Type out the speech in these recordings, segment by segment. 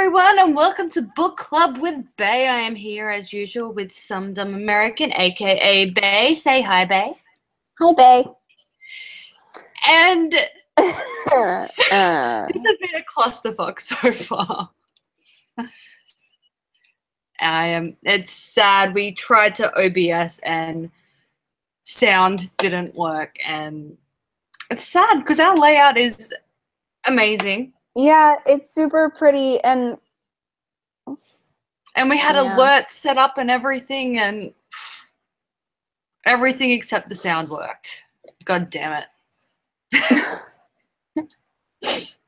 everyone, and welcome to Book Club with Bay. I am here as usual with some dumb American, aka Bay. Say hi, Bay. Hi, Bay. And this has been a clusterfuck so far. It's sad. We tried to OBS and sound didn't work, and it's sad because our layout is amazing. Yeah, it's super pretty, and we had alerts set up and everything, and everything except the sound worked. God damn it.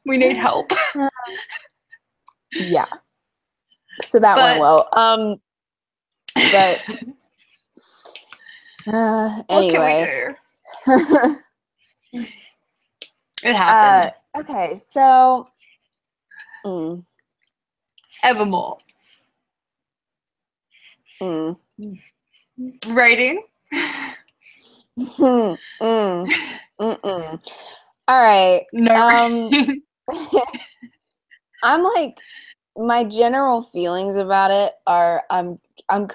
We need help. Yeah. So that went well. But anyway. What can we do? It happened. Okay, so Evermore. Rating? All right. No. I'm like, my general feelings about it are I'm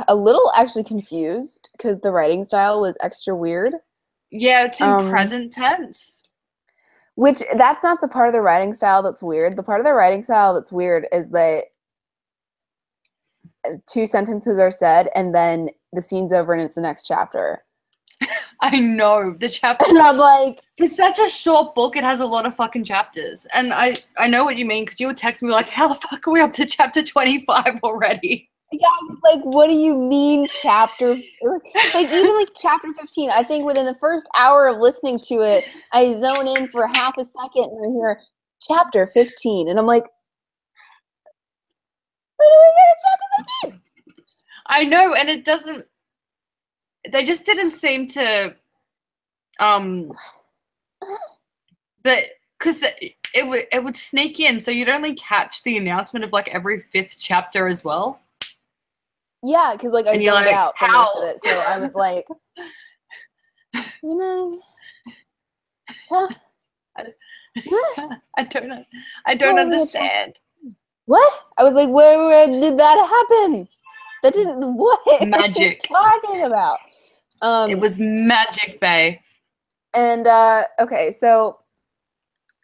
a little actually confused because the writing style was extra weird. Yeah, it's in present tense. Which, that's not the part of the writing style that's weird. The part of the writing style that's weird is that two sentences are said and then the scene's over and it's the next chapter. I know, the chapter. And I'm like, it's such a short book, it has a lot of fucking chapters. And I know what you mean, because you would text me like, how the fuck are we up to chapter 25 already? Yeah, I was like, what do you mean chapter? Like, even like chapter 15, I think within the first hour of listening to it, I zone in for half a second and I hear chapter 15. And I'm like, when do we get a chapter 15? I know, and it doesn't, they just didn't seem to, because it would sneak in, so you'd only catch the announcement of like every fifth chapter as well. Yeah, because like I zoned out for most of it, so I was like, you know, I don't understand. What? I was like, where did that happen? That didn't, what? Magic. What are you talking about? It was magic, Bay. And okay, so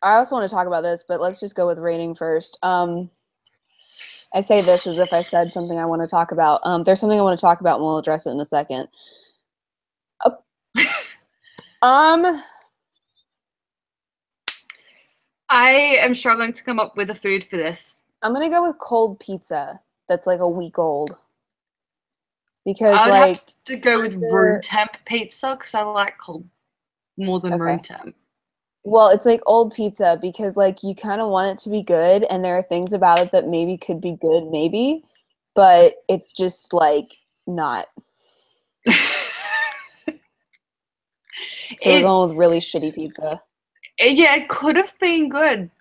I also want to talk about this, but let's just go with rating first. I say this as if I said something I want to talk about. There's something I want to talk about, and we'll address it in a second. I am struggling to come up with a food for this. I'm gonna go with cold pizza that's like a week old. Because I would like have to go with room temp pizza because I like cold more than room temp. Well, it's like old pizza because like you kind of want it to be good, and there are things about it that maybe could be good, maybe, but it's just like not. So we're going with really shitty pizza. Yeah, it could have been good.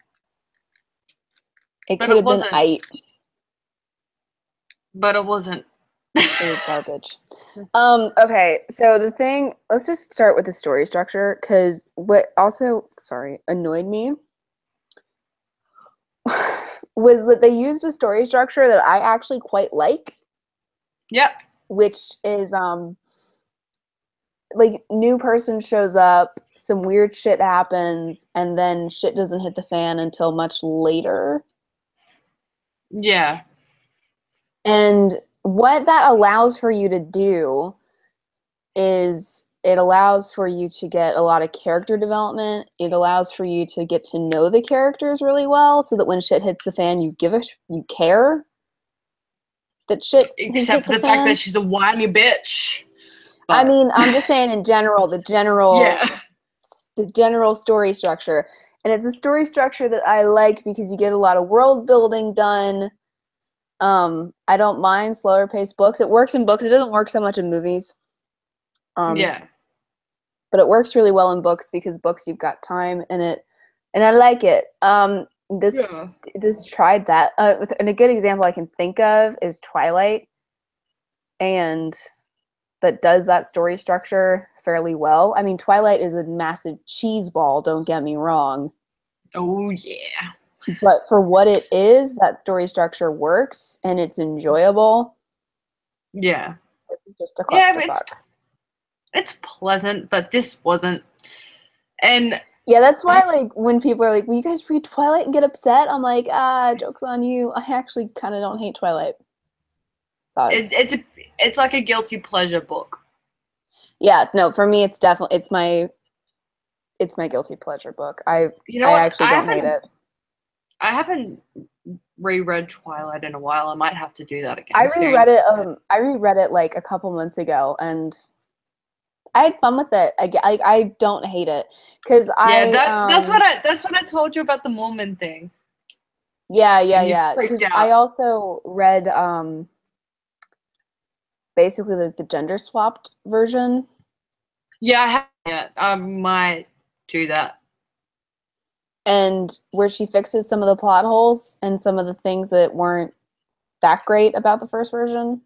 It could have been aight. But it wasn't. It was garbage. Okay, so the thing, let's just start with the story structure, because what also, annoyed me was that they used a story structure that I actually quite like. Yep. Which is, like, new person shows up, some weird shit happens, and then shit doesn't hit the fan until much later. Yeah. And what that allows for you to do is it allows for you to get a lot of character development. It allows for you to get to know the characters really well, so that when shit hits the fan, you care that shit except for the fact that she's a whiny bitch. But I mean, I'm just saying in general, the general story structure. And it's a story structure that I like because you get a lot of world building done. I don't mind slower paced books. It works in books. It doesn't work so much in movies. Yeah. But it works really well in books because books you've got time in it, and I like it. This tried that. And a good example I can think of is Twilight, and that does that story structure fairly well. I mean, Twilight is a massive cheese ball, don't get me wrong. Oh, yeah. But for what it is, that story structure works and it's enjoyable. Yeah. This is just a Yeah, but clusterfuck. it's pleasant, but this wasn't. And yeah, that's why like when people are like, "Will you guys read Twilight and get upset?" I'm like, joke's on you. I actually kind of don't hate Twilight. it's like a guilty pleasure book. Yeah, no, for me, it's definitely it's my guilty pleasure book. You know I what? actually don't hate it. I haven't reread Twilight in a while. I might have to do that I again soon. reread it. I reread it like a couple months ago, and I had fun with it. I don't hate it because Yeah, I that's what I told you about the Mormon thing, and you yeah. freaked Because I out. also read basically like the gender swapped version. Yeah, I haven't yet. I might do that. And where she fixes some of the plot holes and some of the things that weren't that great about the first version.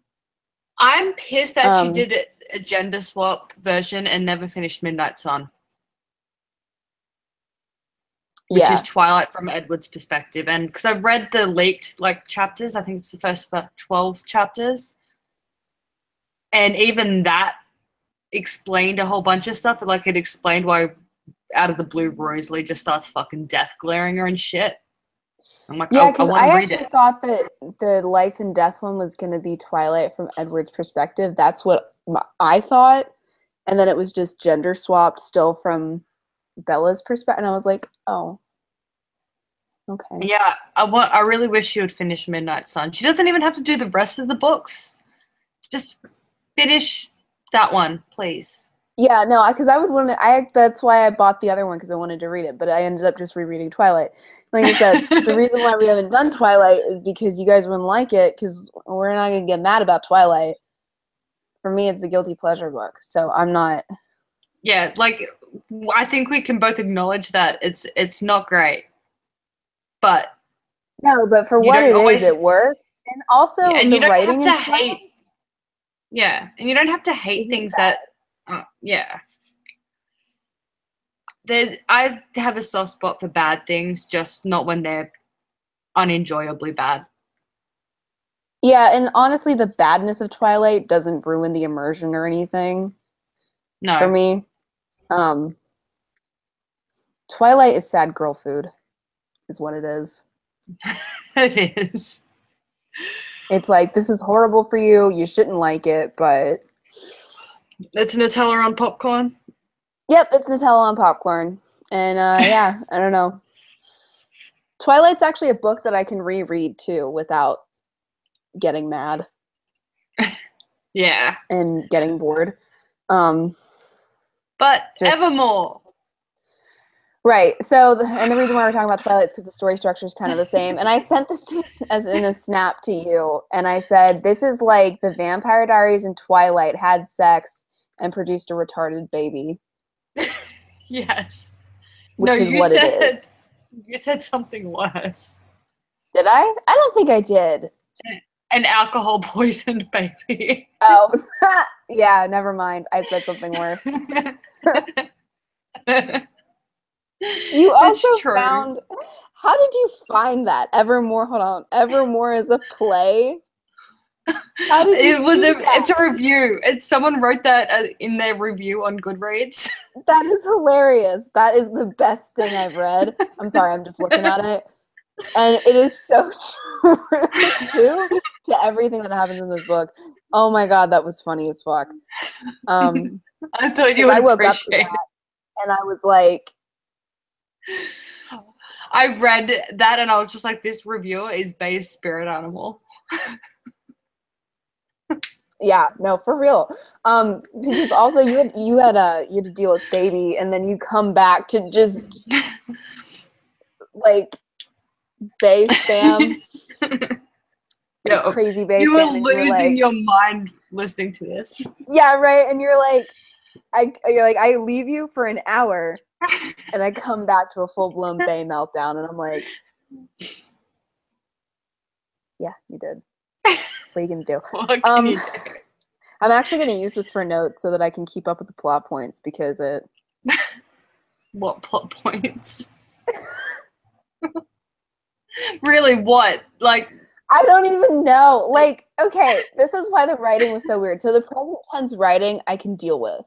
I'm pissed that she Um, did a gender swap version and never finished Midnight Sun, which is yeah, Twilight from Edward's perspective. And because I've read the leaked like chapters, I think it's the first 12 chapters, and even that explained a whole bunch of stuff. Like it explained why out of the blue Rosalie just starts fucking death glaring her and shit. I'm like, yeah, I because want to I read actually it. thought that the life and death one was going to be Twilight from Edward's perspective. That's what I thought, and then it was just gender swapped still from Bella's perspective, and I was like, oh, okay. Yeah, I really wish she would finish Midnight Sun. She doesn't even have to do the rest of the books. Just finish that one, please. Yeah, no, because I would want to. That's why I bought the other one because I wanted to read it, but I ended up just rereading Twilight. Like I said, the reason why we haven't done Twilight is because you guys wouldn't like it because we're not gonna get mad about Twilight. For me, it's a guilty pleasure book, so I'm not. Yeah, like I think we can both acknowledge that it's not great, but No, but for you what don't it is, always it works. And also, and the you don't have writing to in Twilight hate. Yeah, and you don't have to hate isn't things bad. that yeah. I have a soft spot for bad things, just not when they're unenjoyably bad. Yeah, and honestly, the badness of Twilight doesn't ruin the immersion or anything for No, me. Um, Twilight is sad girl food, is what it is. it is. It's like, this is horrible for you. You shouldn't like it, but It's Nutella on popcorn. yep, it's Nutella on popcorn. And yeah, I don't know. Twilight's actually a book that I can reread too without getting mad Yeah, and getting bored. Um, but just Evermore. right. So, and the reason why we're talking about Twilight is because the story structure is kind of the same. And I sent this to as in a snap to you, and I said, "This is like the Vampire Diaries and Twilight had sex and produced a retarded baby," Yes. No, which is what it is. you said something worse. Did I? I don't think I did. An alcohol poisoned baby. Oh, yeah. Never mind. I said something worse. You also It's true. found. How did you find that? Evermore. Hold on. Evermore is a play. How did you do It's that? a review. It's someone wrote that in their review on Goodreads. That is hilarious. That is the best thing I've read. I'm sorry. I'm just looking at it, and it is so true too to everything that happens in this book. Oh my god, that was funny as fuck. I thought you Because would I woke up to appreciate that and I was like, it. I read that and I was just like, this reviewer is Bay's spirit animal. yeah, no, for real. Because also you had to deal with baby, and then you come back to just like bay spam, like Yo, crazy bay you were spam, and you were losing like, your mind listening to this. yeah, right, and you're like, you're like, I leave you for an hour, and I come back to a full blown bay meltdown, and I'm like, yeah, you did. What are you gonna do? What can Um, you do? I'm actually gonna use this for notes so that I can keep up with the plot points because What plot points? Really, what? Like, I don't even know. Like, okay, this is why the writing was so weird. So the present tense writing I can deal with.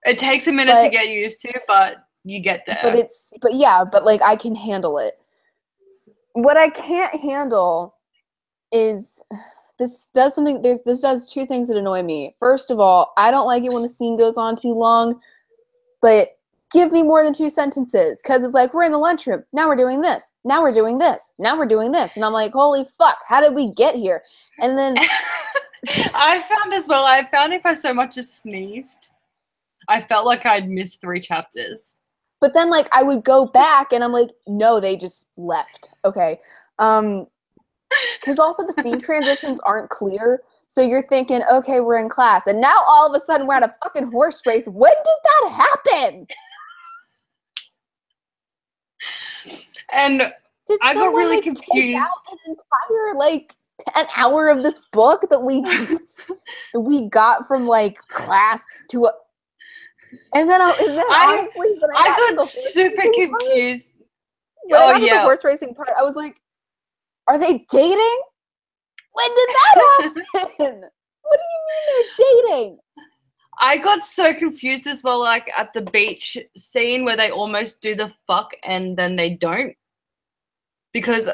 it takes a minute to get used to, but you get there. But like I can handle it. What I can't handle is this does two things that annoy me. First of all, I don't like it when a scene goes on too long, but give me more than 2 sentences, because it's like, we're in the lunchroom, now we're doing this, now we're doing this, now we're doing this, and I'm like, holy fuck, how did we get here? And then I found as well, I found if I so much as sneezed, I felt like I'd missed 3 chapters. But then, like, I would go back, and I'm like, no, they just left. Okay. Because also the scene transitions aren't clear, so you're thinking, okay, we're in class, and now all of a sudden we're at a fucking horse race. When did that happen? And did I got really confused. Take out an entire an hour of this book that we got from like class to a, and then honestly, I got super confused. The horse racing part, I was like, are they dating? When did that happen? What do you mean they're dating? I got so confused as well, like at the beach scene where they almost do the fuck and then they don't. Because,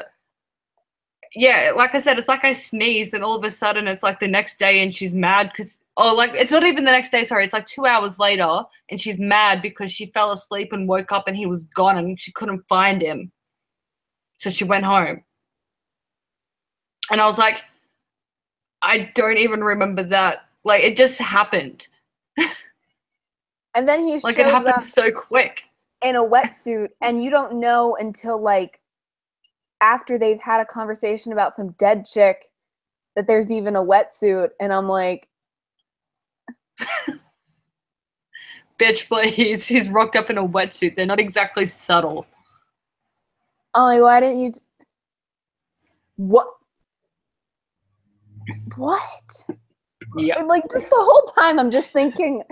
yeah, like I said, it's like I sneezed and all of a sudden it's like the next day and she's mad because, it's not even the next day, sorry, it's like 2 hours later and she's mad because she fell asleep and woke up and he was gone and she couldn't find him. So she went home. And I was like, I don't even remember that. Like, it just happened. And then he like, it happened so quick. In a wetsuit, and you don't know until, like, after they've had a conversation about some dead chick that there's even a wetsuit, and I'm like... Bitch, please. He's rocked up in a wetsuit. They're not exactly subtle. I'm like, why didn't you... What? Yeah. Like, just the whole time I'm just thinking,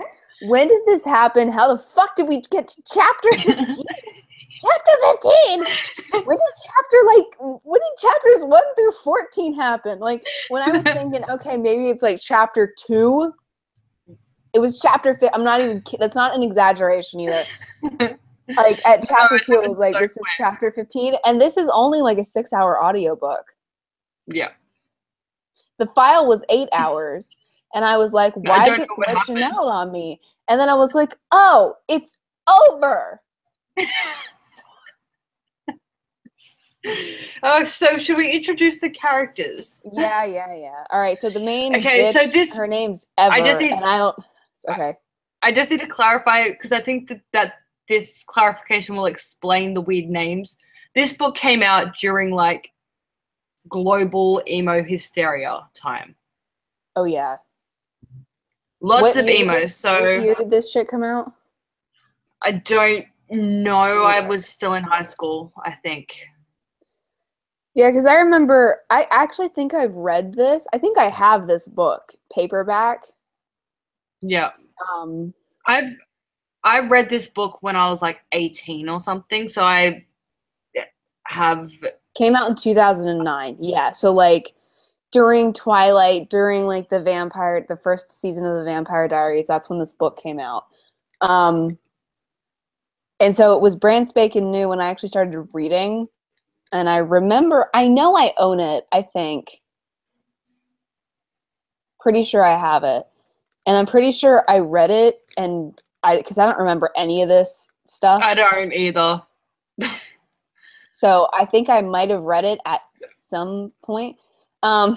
when did this happen? How the fuck did we get to chapter 15? Chapter 15? When did chapters 1 through 14 happen? Like, when I was thinking, okay, maybe it's like chapter 2, it was chapter 5. I'm not even kidding. That's not an exaggeration either. Like, at chapter 2, it was like, this is chapter 15, and this is only like a 6-hour audiobook. Yeah. The file was 8 hours, and I was like, why is it glitching out on me? And then I was like, oh, it's over. So should we introduce the characters? Yeah. All right, so the main bitch, her name's Ever, okay. I just need to clarify, because I think that this clarification will explain the weird names. This book came out during, like, global emo hysteria time. Oh, yeah. Lots of emos, so... What year did this shit come out? I don't know. I was still in high school, I think. Yeah, because I remember... I actually think I've read this. I think I have this book, paperback. Yeah. I've read this book when I was, like, 18 or something, so I have... Came out in 2009. Yeah, so, like, during Twilight, during, like, the first season of the Vampire Diaries, that's when this book came out. And so it was brand spanking new when I actually started reading. And I remember, I know I own it, I think. Pretty sure I have it. And I'm pretty sure I read it, and because I don't remember any of this stuff. I don't either. So I think I might have read it at some point. No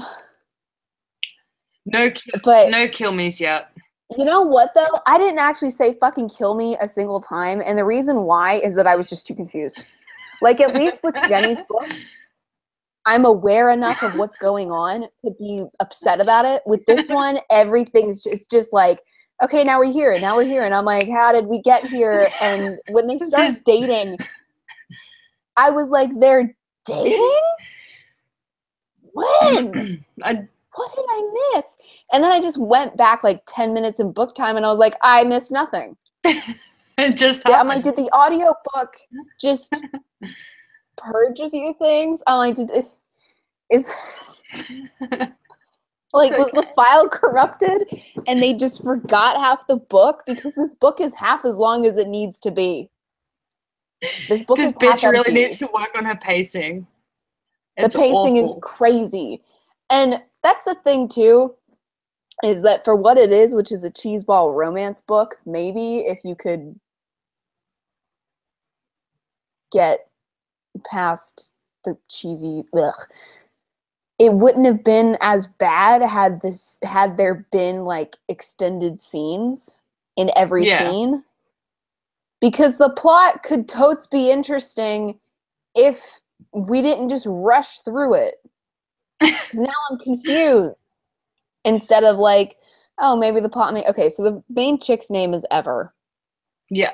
kill me's yet. You know what, though? I didn't actually say fucking kill me a single time. And the reason why is that I was just too confused. Like, at least with Jenny's book, I'm aware enough of what's going on to be upset about it. With this one, everything's just like, okay, now we're here. And I'm like, how did we get here? And when they start dating, I was like, they're dating? When? What did I miss? And then I just went back like 10 minutes in book time, and I was like, I missed nothing. It just happened. I'm like, did the audio book just purge a few things. I'm like, is like, was the file corrupted and they just forgot half the book? Because this book is half as long as it needs to be. This book is half bitch really empty. needs to work on her pacing. It's the pacing awful. is crazy. And that's the thing, too, is that for what it is, which is a cheeseball romance book, maybe if you could get past the cheesy, it wouldn't have been as bad had there been like extended scenes in every scene, because the plot could totes be interesting if we didn't just rush through it. Because now I'm confused. Instead of like, oh, maybe the plot okay, so the main chick's name is Ever. Yeah.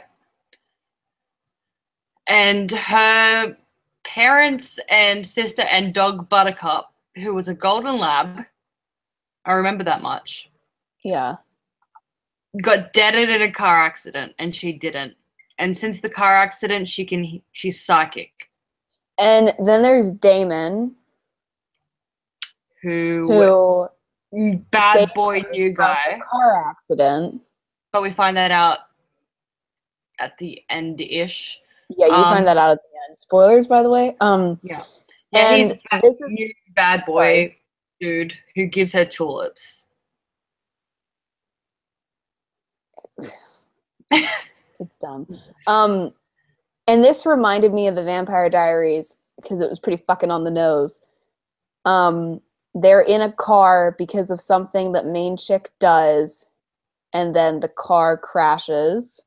And her parents and sister and dog Buttercup, who was a golden lab, I remember that much. Yeah. Got deaded in a car accident, and she didn't. And since the car accident, she's psychic. And then there's Damon, who bad boy new guy. Car accident. But we find that out at the end-ish. Yeah, you find that out at the end. Spoilers, by the way. Yeah, and he's new bad boy dude who gives her tulips. It's dumb. And this reminded me of the Vampire Diaries because it was pretty fucking on the nose. They're in a car because of something that main chick does, and then the car crashes,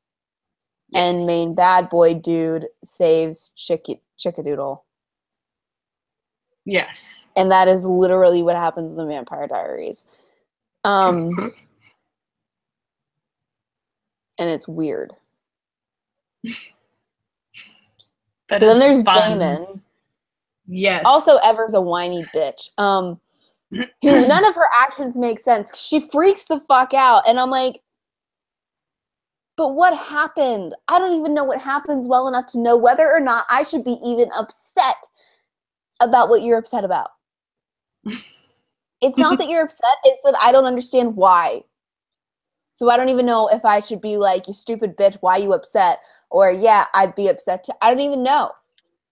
and main bad boy dude saves Chickadoodle. Yes. And that is literally what happens in the Vampire Diaries. And it's weird. But so then there's fun. Damon. Yes. Also, Ever's a whiny bitch. Who none of her actions make sense. She freaks the fuck out, and I'm like, but what happened? I don't even know what happens well enough to know whether or not I should be even upset about what you're upset about. It's not that you're upset, it's that I don't understand why. So I don't even know if I should be like, you stupid bitch, why are you upset? Or, yeah, I'd be upset too. I don't even know.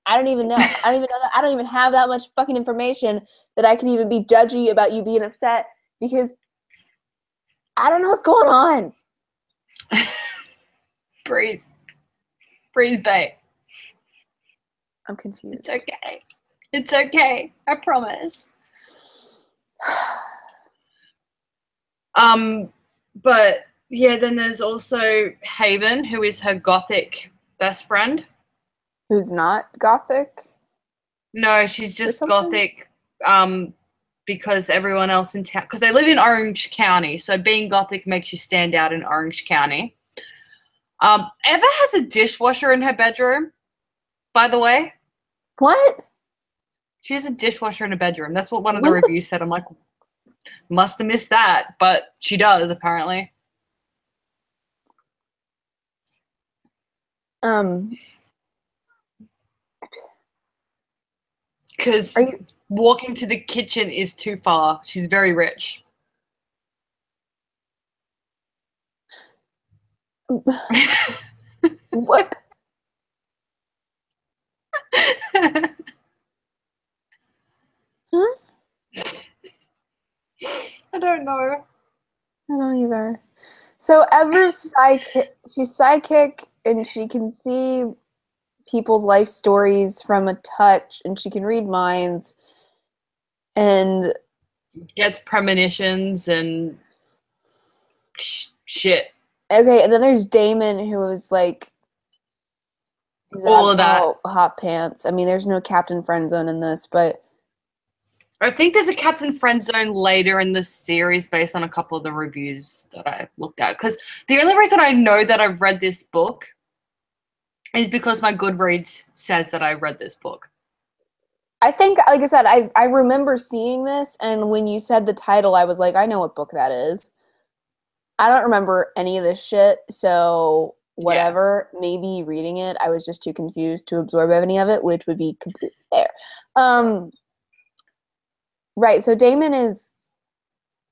I don't even know that. I don't even have that much fucking information that I can even be judgy about you being upset, because I don't know what's going on. Breathe. Breathe, babe. I'm confused. It's okay. It's okay. I promise. But yeah, then there's also Haven, who is her gothic best friend. Who's not gothic? No, she's just gothic because everyone else in town, because they live in Orange County, so being gothic makes you stand out in Orange County. Eva has a dishwasher in her bedroom, by the way. What? She has a dishwasher in her bedroom. That's what one of the reviews said. I'm like, must have missed that, but she does, apparently. Because walking to the kitchen is too far. She's very rich. What? Huh? I don't know. I don't either. So Ever's psychic. She's psychic, and she can see people's life stories from a touch, and she can read minds, and gets premonitions and shit. Okay, and then there's Damon, who is like all of that hot pants. I mean, there's no Captain Friendzone in this, but I think there's a Captain Friendzone later in the series based on a couple of the reviews that I looked at. Because the only reason I know that I've read this book is because my Goodreads says that I read this book. I think, like I said, I remember seeing this, and when you said the title, I was like, I know what book that is. I don't remember any of this shit, so whatever. Maybe reading it, I was just too confused to absorb any of it, which would be completely fair. Right, so Damon is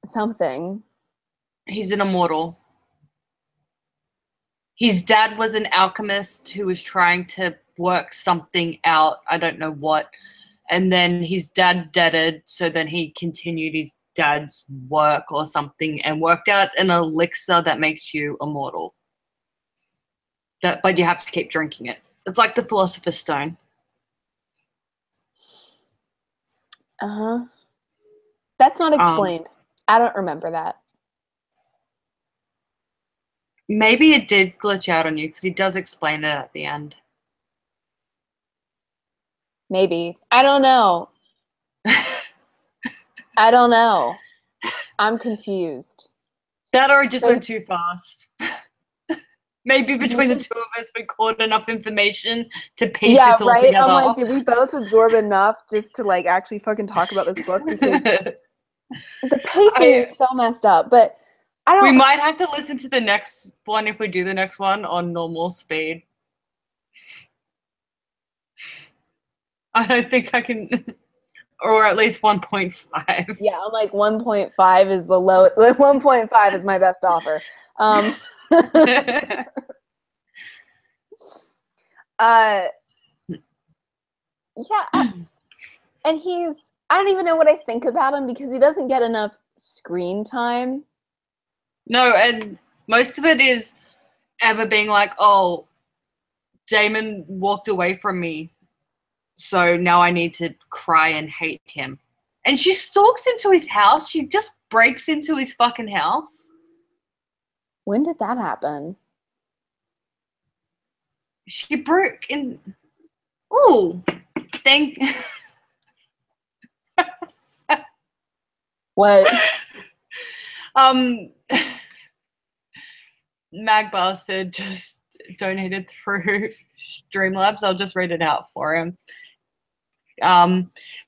something. He's an immortal. His dad was an alchemist who was trying to work something out. I don't know what. And then his dad deaded, so then he continued his dad's work or something and worked out an elixir that makes you immortal. But you have to keep drinking it. It's like the Philosopher's Stone. Uh-huh. That's not explained. I don't remember that. Maybe it did glitch out on you because he does explain it at the end. Maybe. I don't know. I don't know. I'm confused. That or it just went too fast. Maybe between the two of us, we caught enough information to piece this all together. I'm like, did we both absorb enough just to like actually fucking talk about this book? Because the pacing is so messed up. But I don't. We might have to listen to the next one if we do the next one on normal speed. I don't think I can, or at least 1.5. Yeah, I'm like 1.5 is the low. 1.5 is my best offer. Yeah, and I don't even know what I think about him because he doesn't get enough screen time. No, and most of it is Eva being like, oh, Damon walked away from me, so now I need to cry and hate him. And she stalks into his house. She just breaks into his fucking house. When did that happen? She broke in. Ooh, thank. What? Mag Bastard just donated through Streamlabs. I'll just read it out for him.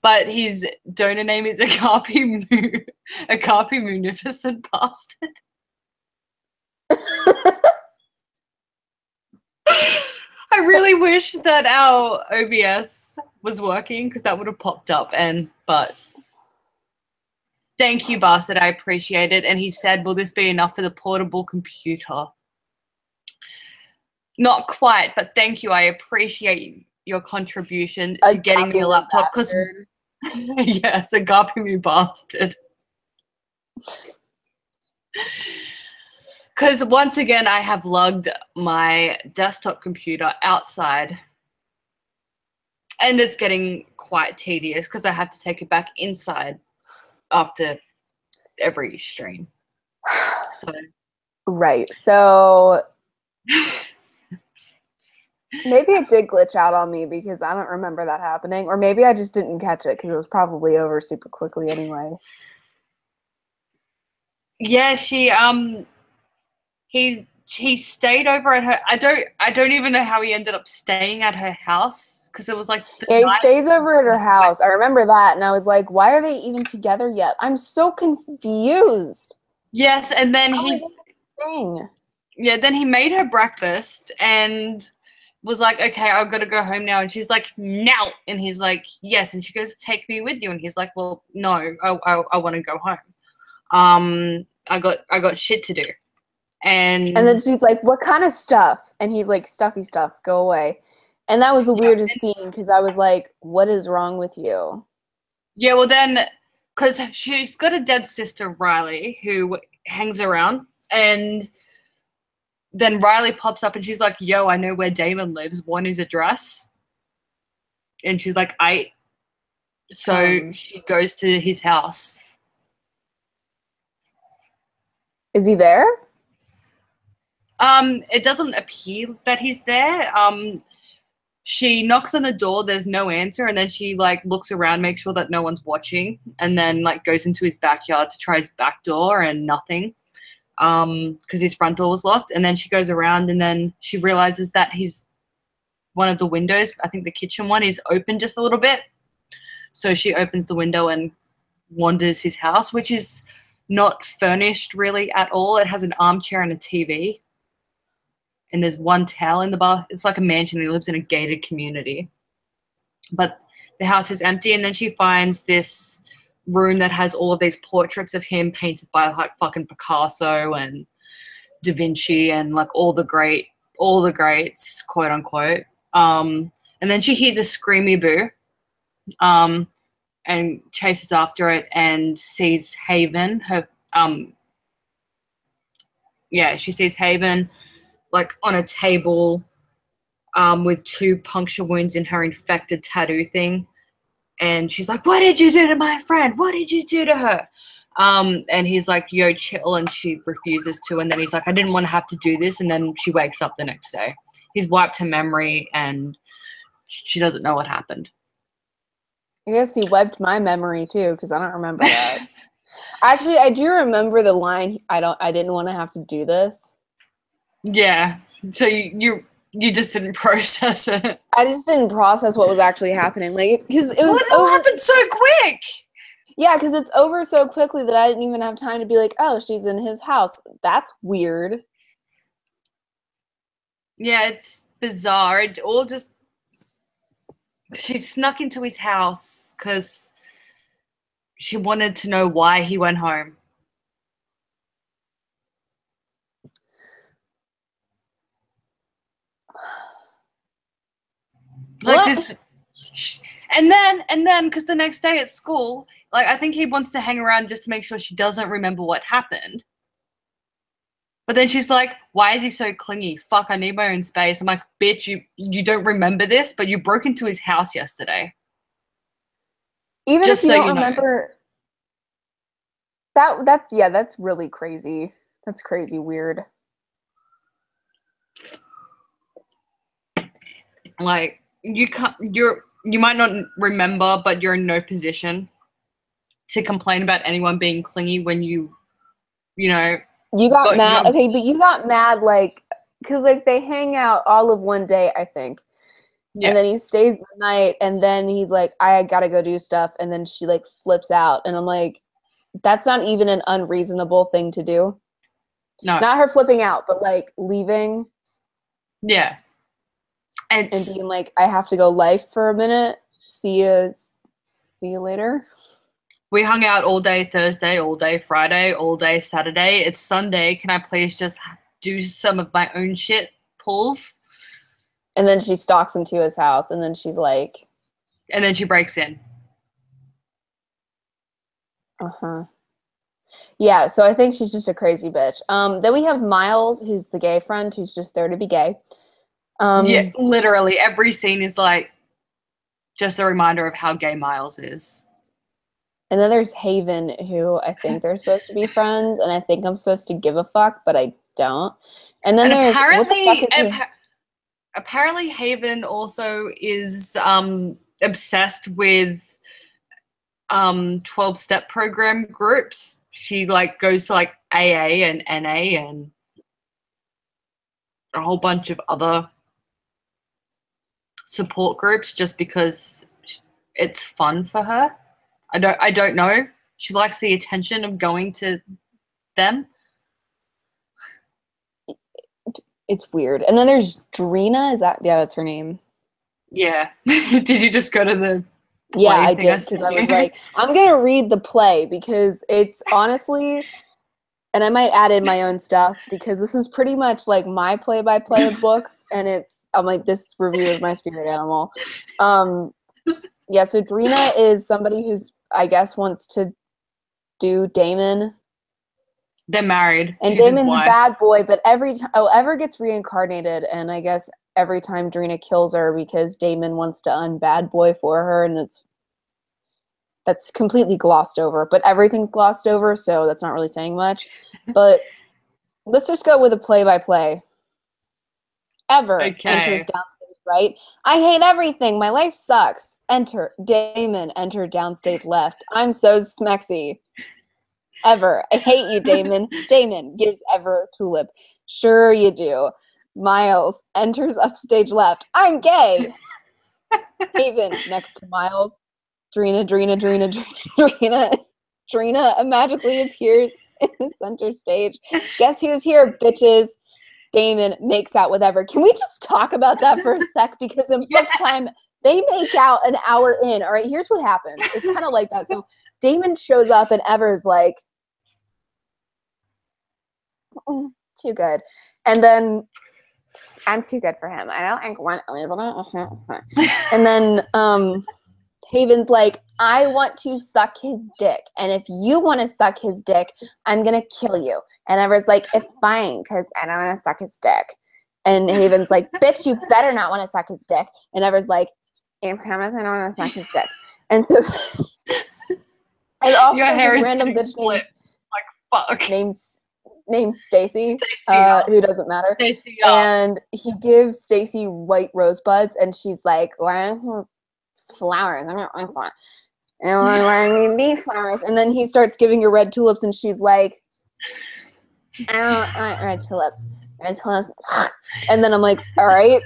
But his donor name is Agape Munificent Bastard. I really wish that our OBS was working because that would have popped up. But thank you, Bastard. I appreciate it. And he said, will this be enough for the portable computer? Not quite, but thank you. I appreciate your contribution to getting me a laptop. Because yes, Agape Bastard. Because once again, I have lugged my desktop computer outside. And it's getting quite tedious because I have to take it back inside after every stream. So right. So maybe it did glitch out on me because I don't remember that happening. Or maybe I just didn't catch it because it was probably over super quickly anyway. Yeah, he stayed over at her. I don't even know how he ended up staying at her house because it was like he stays over at her house. I remember that, and I was like, why are they even together yet? I'm so confused. Yes, and then then he made her breakfast and was like, okay, I've got to go home now. And she's like, no. And he's like, yes. And she goes, take me with you. And he's like, well, no, I want to go home. I got shit to do. And then she's like, what kind of stuff? And he's like, stuffy stuff, go away. And that was the weirdest scene because I was like, what is wrong with you? Yeah, well then, because she's got a dead sister, Riley, who hangs around. And then Riley pops up and she's like, yo, I know where Damon lives. Want his address? And she's like, So she goes to his house. Is he there? It doesn't appear that he's there. She knocks on the door, there's no answer, and then she like looks around, makes sure that no one's watching, and then like goes into his backyard to try his back door and nothing. Because his front door was locked, and then she goes around and then she realizes that one of the windows, I think the kitchen one, is open just a little bit. So she opens the window and wanders his house, which is not furnished really at all. It has an armchair and a TV. and there's one towel in the bath. It's like a mansion. He lives in a gated community, but the house is empty. And then she finds this room that has all of these portraits of him painted by like fucking Picasso and Da Vinci and like all the greats, quote unquote. And then she hears a screamy boo, and chases after it and sees Haven. She sees Haven like on a table, with 2 puncture wounds in her infected tattoo thing. And she's like, "What did you do to my friend? What did you do to her?" And he's like, "Yo, chill." And she refuses to. And then he's like, "I didn't want to have to do this." And then she wakes up the next day. He's wiped her memory and she doesn't know what happened. I guess he wiped my memory too, because I don't remember that. Actually, I do remember the line, I didn't want to have to do this. Yeah. So you just didn't process it. I just didn't process what was actually happening. Like, because it was all happened so quick. Yeah, because it's over so quickly that I didn't even have time to be like, oh, she's in his house. That's weird. Yeah, it's bizarre. It all just... She snuck into his house because she wanted to know why he went home. Like What? this... And then, because the next day at school, like, I think he wants to hang around just to make sure she doesn't remember what happened. But then she's like, "Why is he so clingy? Fuck, I need my own space." I'm like, "Bitch, you don't remember this, but you broke into his house yesterday." Even just if you so don't you know. remember, that's really crazy. That's crazy weird. Like, you might not remember, but you're in no position to complain about anyone being clingy when you know. You got mad. Okay, but you got mad, like, because, like, they hang out all of one day, I think. Yeah. And then he stays the night, and then he's like, I gotta go do stuff. And then she, like, flips out. And I'm like, that's not even an unreasonable thing to do. No. Not her flipping out, but, like, leaving. Yeah. And being like, I have to go life for a minute. See you later. We hung out all day Thursday, all day Friday, all day Saturday. It's Sunday. Can I please just do some of my own shit pulls? And then she stalks him to his house, and then she's like... And then she breaks in. Uh-huh. Yeah, so I think she's just a crazy bitch. Then we have Miles, who's the gay friend, who's just there to be gay. Yeah, literally. Every scene is, like, just a reminder of how gay Miles is. And then there's Haven, who I think they're supposed to be friends, and I think I'm supposed to give a fuck, but I don't. And then there's... Apparently Haven also is obsessed with 12-step program groups. She, like, goes to, like, AA and NA and a whole bunch of other support groups just because it's fun for her. I don't know. She likes the attention of going to them. It's weird. And then there's Drina. That's her name. Yeah. Did you just go to the play? Yeah, I did, because I was like, I'm going to read the play, because it's honestly, and I might add in my own stuff, because this is pretty much like my play-by-play of books, and I'm like, this review is my spirit animal. Yeah, so Drina is somebody who's, I guess, wants to do Damon. They're married. And Damon's a bad boy, but every time Ever gets reincarnated, and I guess every time Drina kills her because Damon wants to unbad boy for her, and that's completely glossed over. But everything's glossed over, so that's not really saying much. But let's just go with a play-by-play. Ever enters downstage right. I hate everything. My life sucks. Enter Damon. Enter downstage left. I'm so smexy. Ever. I hate you, Damon. Damon gives Ever tulip. Sure you do. Miles enters upstage left. I'm gay. Haven next to Miles. Drina magically appears in the center stage. Guess who's here, bitches? Damon makes out with Ever. Can we just talk about that for a sec? Because in book time, they make out an hour in. All right, here's what happens. It's kind of like that. So Damon shows up and Ever's like, too good. And then I'm too good for him. I don't think one. And then Haven's like, I want to suck his dick. And if you want to suck his dick, I'm going to kill you. And Ever's like, it's fine because I don't want to suck his dick. And Haven's like, bitch, you better not want to suck his dick. And Ever's like, I promise I don't want to suck his dick. And so, and also this random bitch named Stacy, who doesn't matter. Stacey, and he gives Stacy white rosebuds, and she's like, why flowers? I don't want flowers. And I need these flowers. And then he starts giving her red tulips, and she's like, I don't want red tulips. Red tulips. And then I'm like, all right.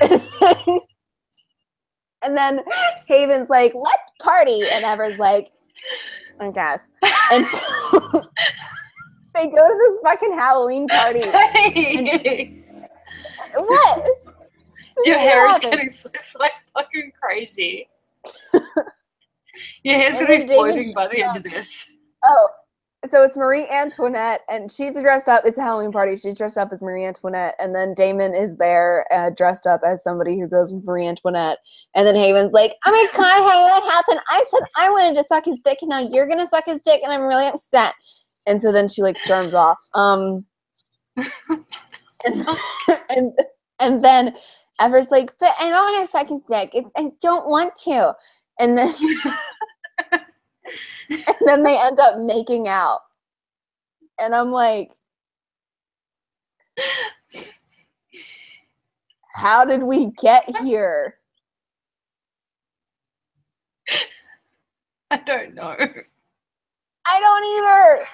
And then Haven's like, let's party. And Ever's like, I guess. And so they go to this fucking Halloween party. What? Your hair is getting flipped like fucking crazy. Your hair's going to be floating by the end of this. Oh, so it's Marie Antoinette, and she's dressed up. It's a Halloween party. She's dressed up as Marie Antoinette, and then Damon is there dressed up as somebody who goes with Marie Antoinette. And then Haven's like, oh my God, how did that happen? I said I wanted to suck his dick, and now you're going to suck his dick, and I'm really upset. And so then she like storms off. And then Ever's like, but I don't want to suck his dick. I don't want to. And then and then they end up making out. And I'm like, how did we get here? I don't know. I don't either.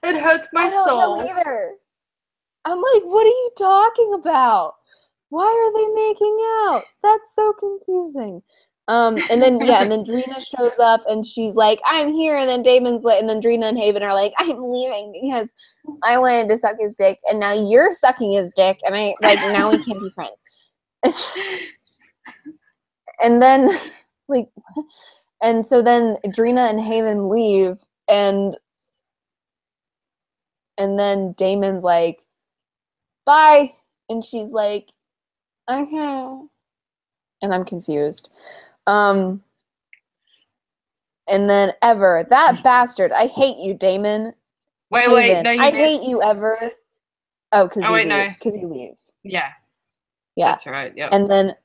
It hurts my soul. I don't know either. I'm like, what are you talking about? Why are they making out? That's so confusing. And then Drina shows up and she's like, I'm here. And then Damon's like, and then Drina and Haven are like, I'm leaving because I wanted to suck his dick, and now you're sucking his dick, and I like now we can't be friends. And then like, and so then Drina and Haven leave, and then Damon's like, bye, and she's like, okay, and I'm confused. And then Ever, that bastard, I hate you, Damon. Wait, no, I hate you, Ever. Oh, because he leaves. Yeah. That's right, yeah. And then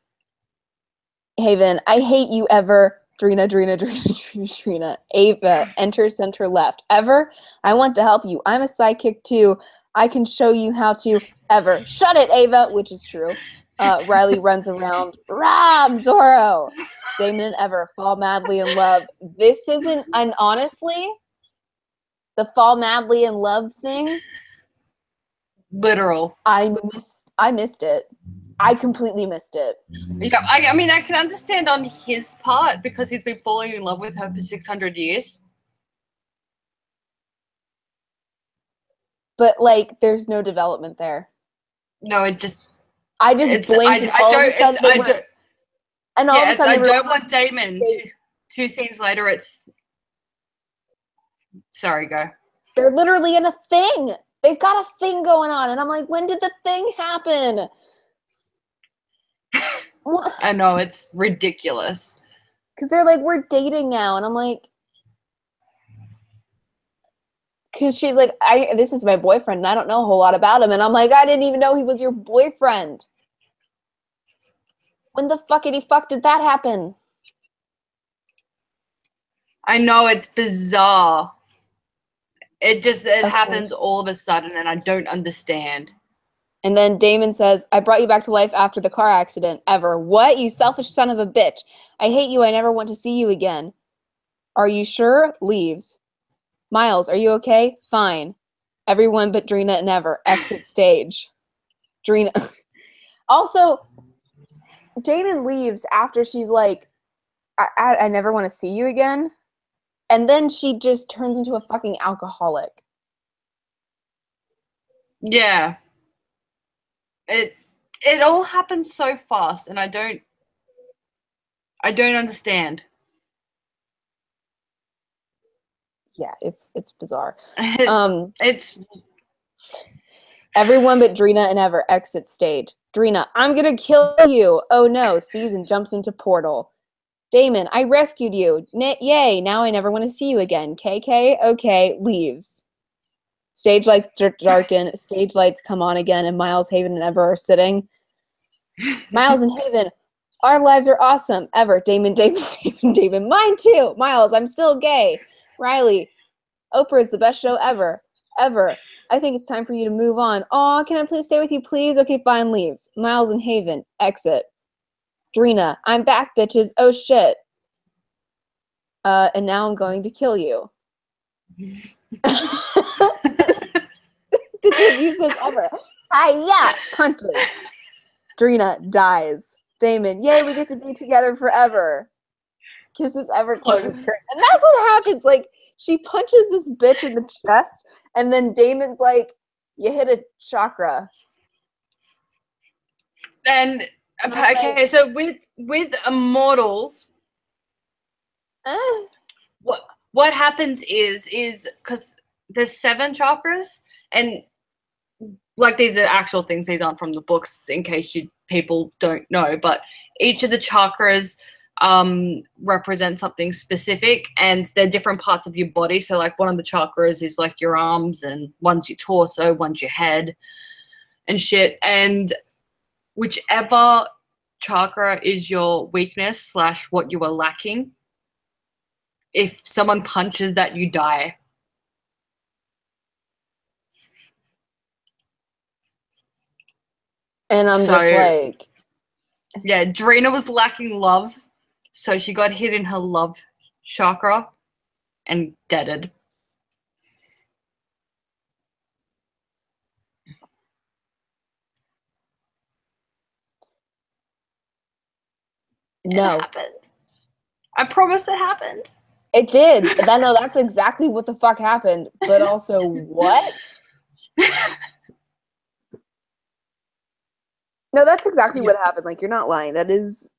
Haven, I hate you, Ever. Drina. Ava, enter center left. Ever, I want to help you. I'm a sidekick too. I can show you how to. Ever, shut it, Ava, which is true. Riley runs around. Rob, Zorro. Damon and Ever fall madly in love. This isn't, and honestly, the fall madly in love thing. Literal. I missed it. I completely missed it. Yeah, I mean, I can understand on his part because he's been falling in love with her for 600 years. But like, there's no development there. No, it just. I just blinked. I don't want Damon. Two scenes later, it's. Sorry, go. They're literally in a thing. They've got a thing going on, and I'm like, when did the thing happen? I know, it's ridiculous. Because they're like, we're dating now, and I'm like, because she's like, this is my boyfriend, and I don't know a whole lot about him, and I'm like, I didn't even know he was your boyfriend. When the fuckity fuck did that happen? I know, it's bizarre. It happens all of a sudden, and I don't understand. And then Damon says, I brought you back to life after the car accident. Ever. What? You selfish son of a bitch. I hate you. I never want to see you again. Are you sure? Leaves. Miles, are you okay? Fine. Everyone but Drina and Ever. Exit stage. Drina. Also, Damon leaves after she's like, I never want to see you again. And then she just turns into a fucking alcoholic. Yeah. it all happens so fast, and I don't understand. Yeah, it's bizarre. It's Everyone but Drina and Ever exit stage. Drina, I'm gonna kill you. Oh no, sees and jumps into portal. Damon, I rescued you. Yay, now I never want to see you again. KK, okay, leaves. Stage lights darken, stage lights come on again, and Miles, Haven, and Ever are sitting. Miles and Haven, our lives are awesome. Ever, Damon, Damon. Mine too. Miles, I'm still gay. Riley, Oprah is the best show ever. Ever. I think it's time for you to move on. Aw, can I please stay with you, please? Okay, fine, leaves. Miles and Haven, exit. Drina, I'm back, bitches. Oh, shit. And now I'm going to kill you. This is useless ever. Hi-ya! Punches. Drina dies. Damon, yay, we get to be together forever. Kisses Ever, closes curtain. And that's what happens. Like, she punches this bitch in the chest, and then Damon's like, you hit a chakra. And okay, so with immortals, what happens is because there's 7 chakras, and like these are actual things, these aren't from the books in case people don't know, but each of the chakras represent something specific, and they're different parts of your body. So like one of the chakras is like your arms, and one's your torso, one's your head and shit, and whichever chakra is your weakness / what you are lacking, if someone punches that, you die. And I'm just like... Yeah, Drina was lacking love, so she got hit in her love chakra and deaded. No. It happened. I promise it happened. It did. No, that's exactly what the fuck happened. But also, what? No, that's exactly what happened. Like, you're not lying. That is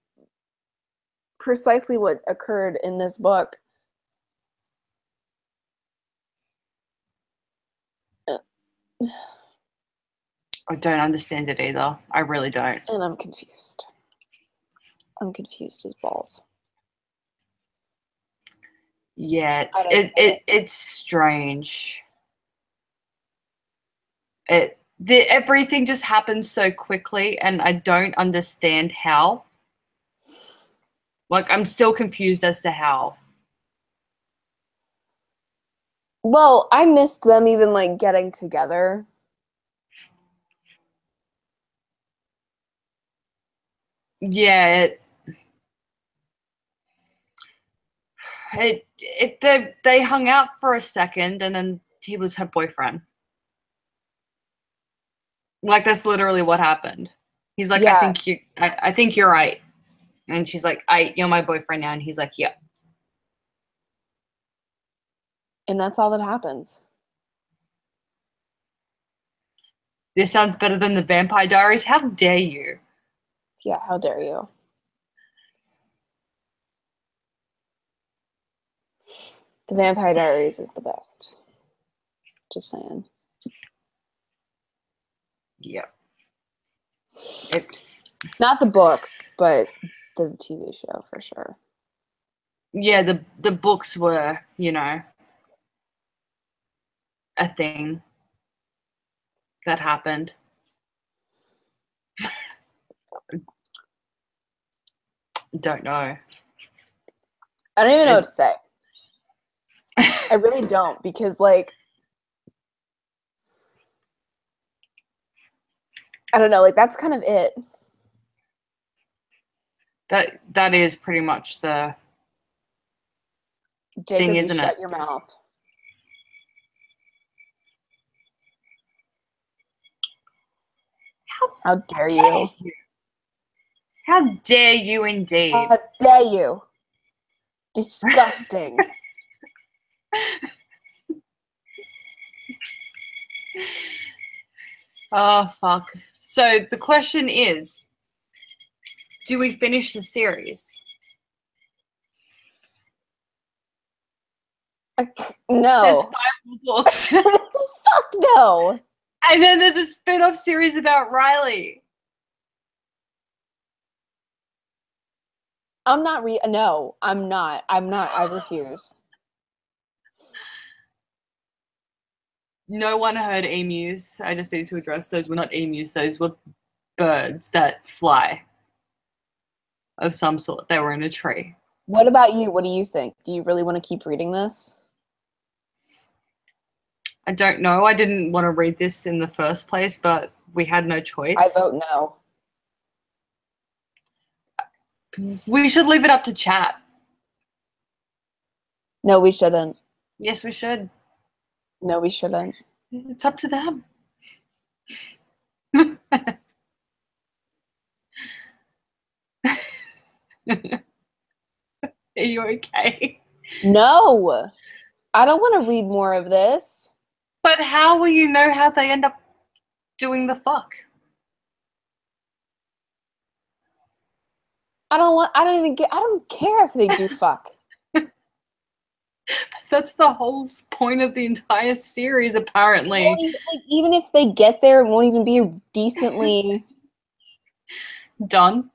precisely what occurred in this book. I don't understand it either. I really don't. And I'm confused. I'm confused as balls. Yeah, it's strange. Everything just happens so quickly, and I don't understand how. Like, I'm still confused as to how. Well, I missed them even, like, getting together. Yeah, they hung out for a second, and then he was her boyfriend. Like, that's literally what happened. He's like, Yeah. I think you're right. And she's like, you're my boyfriend now. And he's like, yeah. And that's all that happens. This sounds better than the Vampire Diaries. How dare you? Yeah, how dare you? The Vampire Diaries is the best. Just saying. Yeah. It's not the books, but the TV show for sure. Yeah, the books were, you know, a thing that happened. Don't know. I don't even know what to say. I really don't, because, like, I don't know, like, that's kind of it. That is pretty much the Jacob, thing, isn't you it? shut your mouth. How dare you? How dare you indeed? How dare you? Disgusting. Oh, fuck. So the question is, do we finish the series? No. There's 5 more books. Fuck no. And then there's a spin-off series about Riley. No, I'm not. I refuse. No one heard emus. I just need to address those were not emus. Those were birds that fly of some sort. They were in a tree. What about you? What do you think? Do you really want to keep reading this? I don't know. I didn't want to read this in the first place, but we had no choice. I vote no. We should leave it up to chat. No, we shouldn't. Yes, we should. No, we shouldn't. It's up to them. Are you okay? No. I don't want to read more of this. But how will you know how they end up doing the fuck? I don't care if they do fuck. That's the whole point of the entire series, apparently. Even if they get there, it won't even be decently done.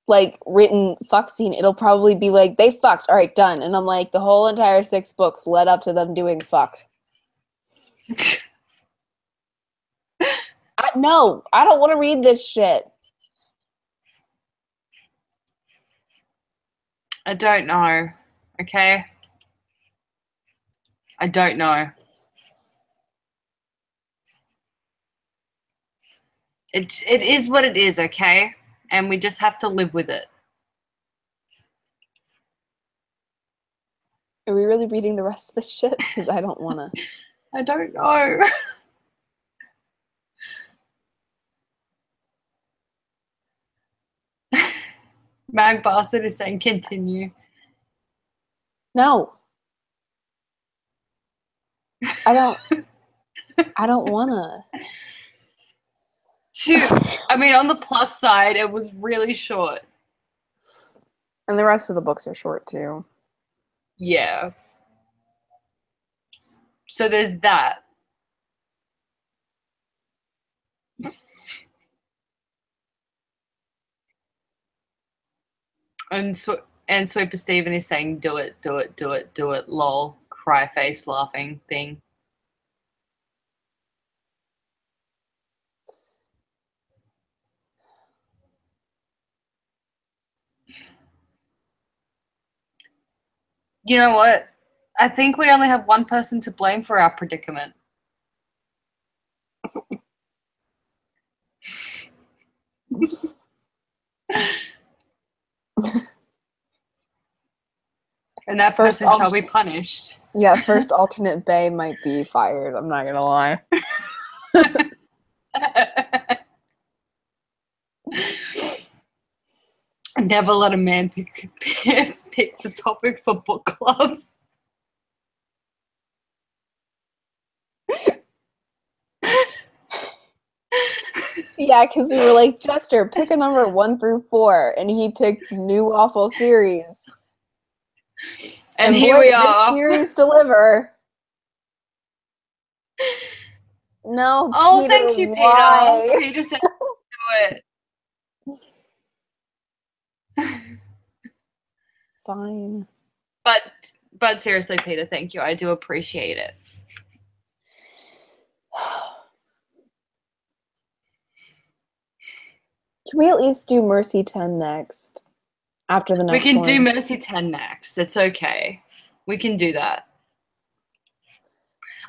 Like written fuck scene. It'll probably be like, they fucked, all right, done. And I'm like, the whole entire 6 books led up to them doing fuck. No, I don't want to read this shit. I don't know. Okay? I don't know. It is what it is, okay? And we just have to live with it. Are we really reading the rest of this shit? Because I don't want to. I don't know. Mag Bastard is saying continue. No. I don't wanna. I mean, on the plus side, it was really short. And the rest of the books are short too. Yeah. So there's that. And Sweeper Steven is saying, do it, do it, do it, do it, lol, cry face laughing thing. You know what? I think we only have one person to blame for our predicament. And that person shall be punished. Yeah, first alternate Bay might be fired. I'm not gonna lie. Never let a man pick the topic for book club. Yeah, because we were like, Jester, pick a number 1 through 4, and he picked New Awful Series. And here we are. This series deliver. No, oh, Peter, thank you, why? Peter. Peter said do it. Fine. But seriously, Peter, thank you. I do appreciate it. Can we at least do Mercy 10 next? After the next one? We can do Mercy 10 next. It's okay. We can do that.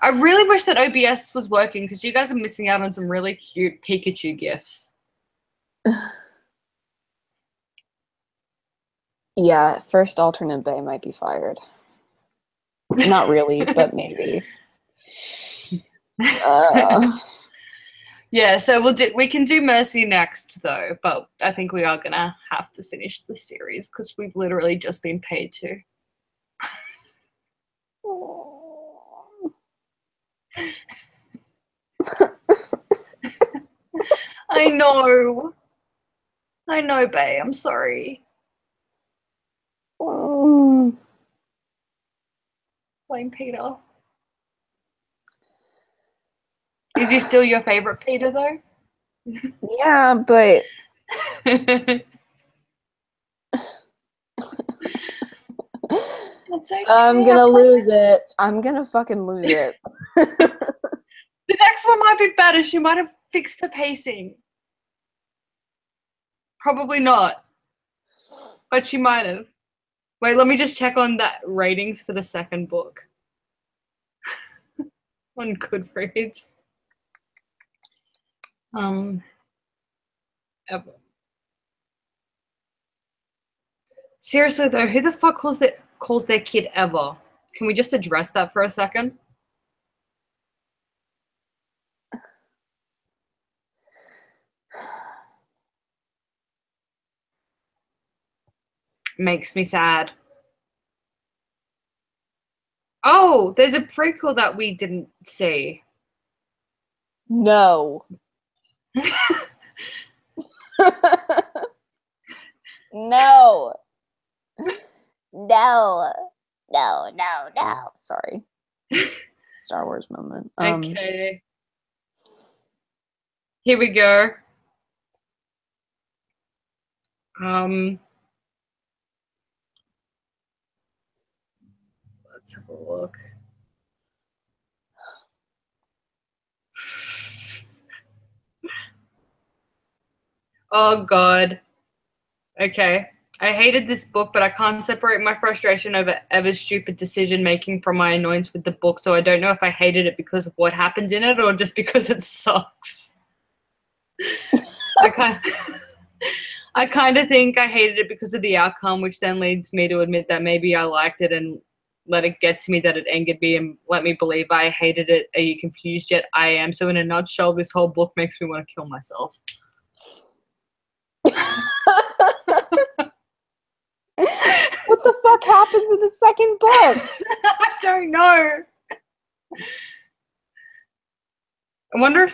I really wish that OBS was working because you guys are missing out on some really cute Pikachu gifs. Yeah, first alternate Bay might be fired. Not really, but maybe. Yeah, so we can do Mercy next though, but I think we are gonna have to finish the series because we've literally just been paid to. I know. I know, bae. I'm sorry. Mm. Blame Peter. Is he still your favorite Peter, though? Yeah, but That's okay. I'm gonna I lose promise. it. I'm gonna fucking lose it. The next one might be better. She might have fixed her pacing. Probably not, but she might have. Wait, let me just check on that ratings for the second book on Goodreads. Ever. Seriously though, who the fuck calls their kid Ever? Can we just address that for a second? Makes me sad. Oh, there's a prequel that we didn't see. No. No. No. No, no, no. Sorry. Star Wars moment. Okay. Here we go. Let's have a look. Oh god. Okay. I hated this book, but I can't separate my frustration over Ever's stupid decision making from my annoyance with the book, so I don't know if I hated it because of what happens in it or just because it sucks. I kind of think I hated it because of the outcome, which then leads me to admit that maybe I liked it and let it get to me that it angered me and let me believe I hated it. Are you confused yet? I am. So in a nutshell, this whole book makes me want to kill myself. What the fuck happens in the second book? I don't know. I wonder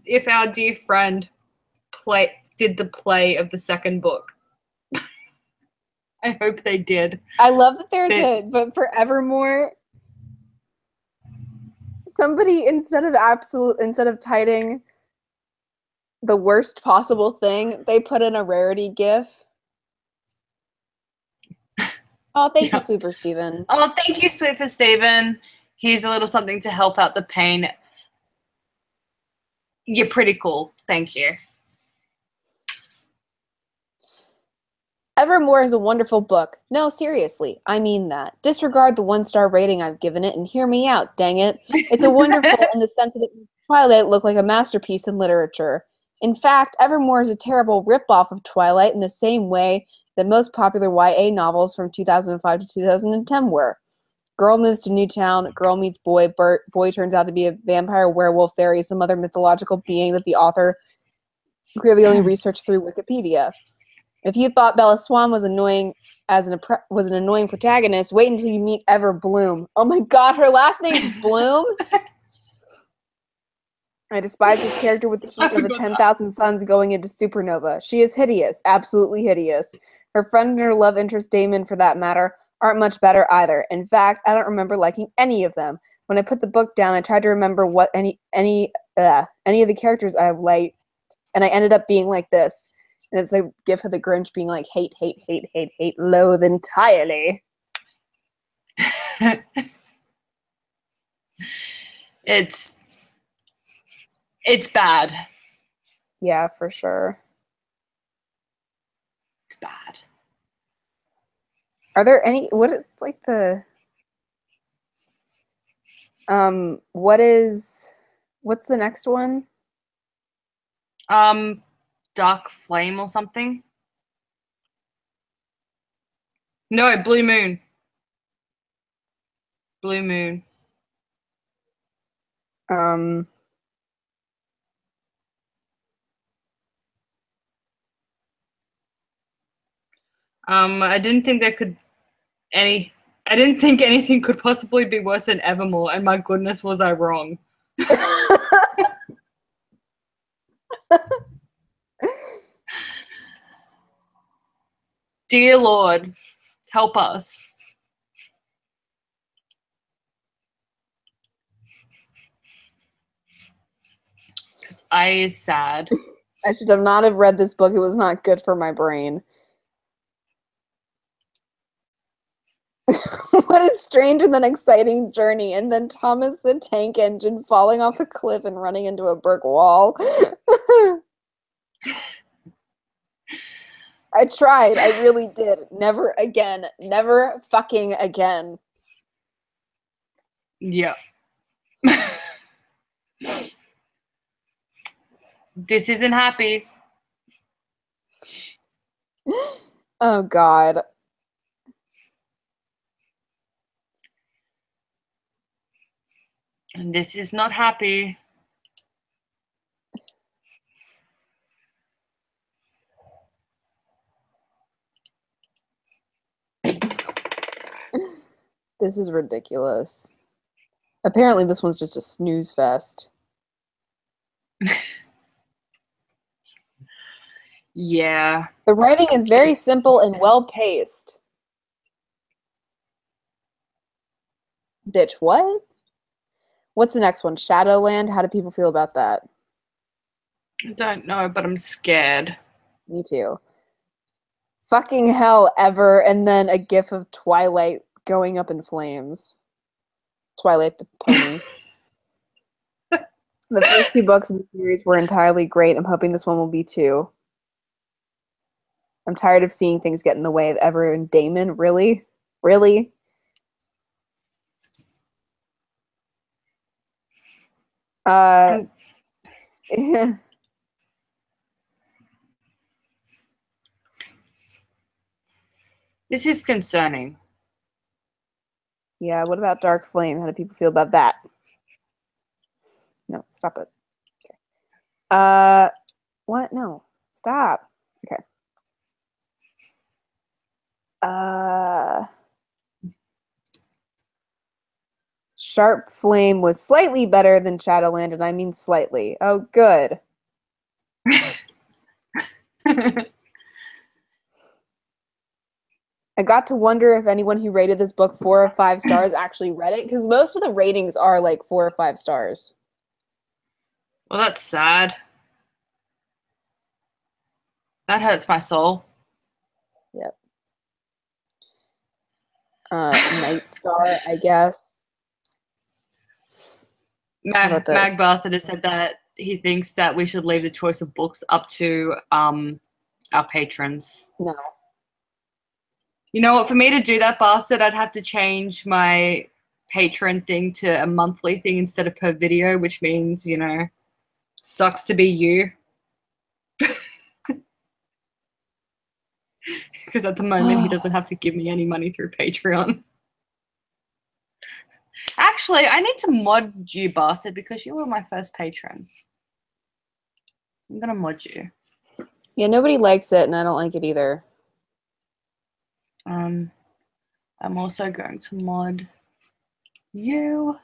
if our dear friend did the play of the second book. I hope they did. I love that but for Evermore, somebody instead of titling the worst possible thing, they put in a rarity gif. Oh, thank you, Sweeper Steven. Oh, thank you, Sweeper Steven. Here's a little something to help out the pain. You're pretty cool. Thank you. Evermore is a wonderful book. No, seriously, I mean that. Disregard the 1-star rating I've given it and hear me out, dang it. It's a wonderful in the sense that it makes Twilight look like a masterpiece in literature. In fact, Evermore is a terrible rip-off of Twilight in the same way that most popular YA novels from 2005 to 2010 were. Girl moves to new town, girl meets boy, boy turns out to be a vampire, werewolf, fairy, some other mythological being that the author clearly only researched through Wikipedia. If you thought Bella Swan was annoying was an annoying protagonist, wait until you meet Ever Bloom. Oh my god, her last name's Bloom? I despise this character with the heat of a 10,000 suns going into supernova. She is hideous, absolutely hideous. Her friend and her love interest, Damon, for that matter, aren't much better either. In fact, I don't remember liking any of them. When I put the book down, I tried to remember what any of the characters I liked, and I ended up being like this. And it's a gif of the Grinch being like, hate, hate, hate, hate, hate, loathe entirely. It's bad. Yeah, for sure. It's bad. Are there any, what's the next one? Dark Flame or something? No, Blue Moon. Blue Moon. I didn't think anything could possibly be worse than Evermore, and my goodness was I wrong. Dear Lord, help us. Because I is sad. I should have not have read this book. It was not good for my brain. What a strange and then exciting journey. And then Thomas the Tank Engine falling off a cliff and running into a brick wall. I tried. I really did. Never again. Never fucking again. Yeah. This isn't happy. Oh, God. And this is not happy. This is ridiculous. Apparently, this one's just a snooze fest. Yeah. The writing is very simple and well-paced. Bitch, what? What's the next one? Shadowland? How do people feel about that? I don't know, but I'm scared. Me too. Fucking hell, ever, and then a gif of Twilight going up in flames. Twilight the pony. The first 2 books in the series were entirely great. I'm hoping this one will be too. I'm tired of seeing things get in the way of Ever and Damon. Really? Really? This is concerning. Yeah, what about Dark Flame? How do people feel about that? No, stop it. Okay. What? No. Stop. Okay. Sharp Flame was slightly better than Shadowland, and I mean slightly. Oh, good. I got to wonder if anyone who rated this book 4 or 5 stars actually read it, because most of the ratings are like 4 or 5 stars. Well, that's sad. That hurts my soul. Yep. Night Star, I guess. Mag Bastard has said that he thinks that we should leave the choice of books up to our patrons. No. You know what? For me to do that, Bastard, I'd have to change my patron thing to a monthly thing instead of per video, which means, you know, sucks to be you. Because at the moment, he doesn't have to give me any money through Patreon. Actually, I need to mod you, Bastard, because you were my first patron. I'm gonna mod you. Yeah, nobody likes it, and I don't like it either. I'm also going to mod you,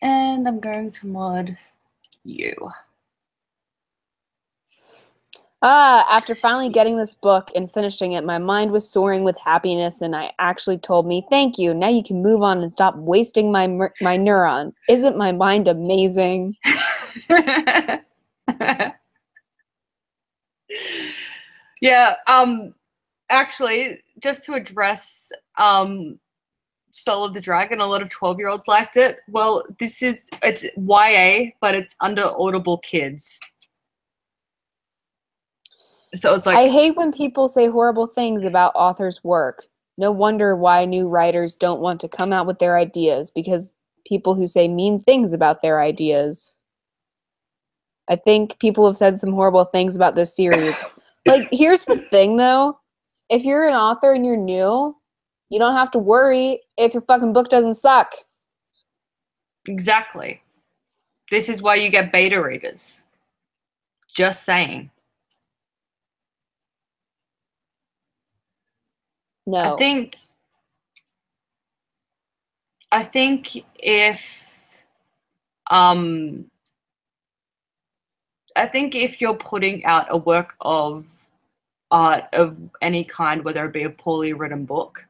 and I'm going to mod you. After finally getting this book and finishing it, my mind was soaring with happiness, and I actually told me, "Thank you. Now you can move on and stop wasting my neurons." Isn't my mind amazing? Yeah. Actually, just to address Soul of the Dragon, a lot of 12-year-olds liked it. Well, it's YA, but it's under Audible Kids. So it's like, I hate when people say horrible things about authors' work. No wonder why new writers don't want to come out with their ideas, because people who say mean things about their ideas. I think people have said some horrible things about this series. Like, here's the thing, though. If you're an author and you're new, you don't have to worry if your fucking book doesn't suck. exactly. This is why you get beta readers. Just saying. No. I think if I think if you're putting out a work of art of any kind, whether it be a poorly written book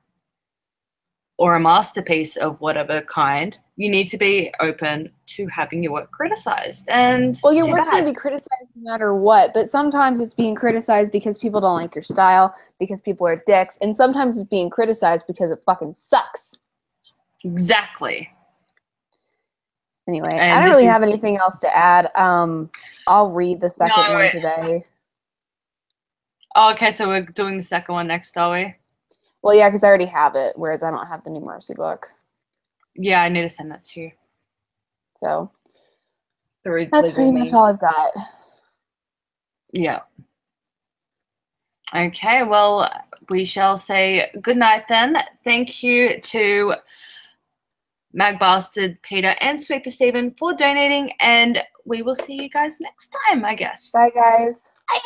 or a masterpiece of whatever kind, you need to be open to having your work criticized. And Well, your too work's going bad. to be criticized no matter what, but sometimes it's being criticized because people don't like your style, because people are dicks, and sometimes it's being criticized because it fucking sucks. Exactly. Anyway, I And don't this really have is anything else to add. I'll read the second no. one today. Oh, okay, so we're doing the second one next, are we? Well, yeah, because I already have it, whereas I don't have the New Mercy book. Yeah, I need to send that to you So through that's legal pretty much all means. I've got. Yeah. Okay, well, we shall say good night then. Thank you to Mag Bastard, Peter, and Sweeper Steven for donating, and we will see you guys next time, I guess. Bye, guys. Bye.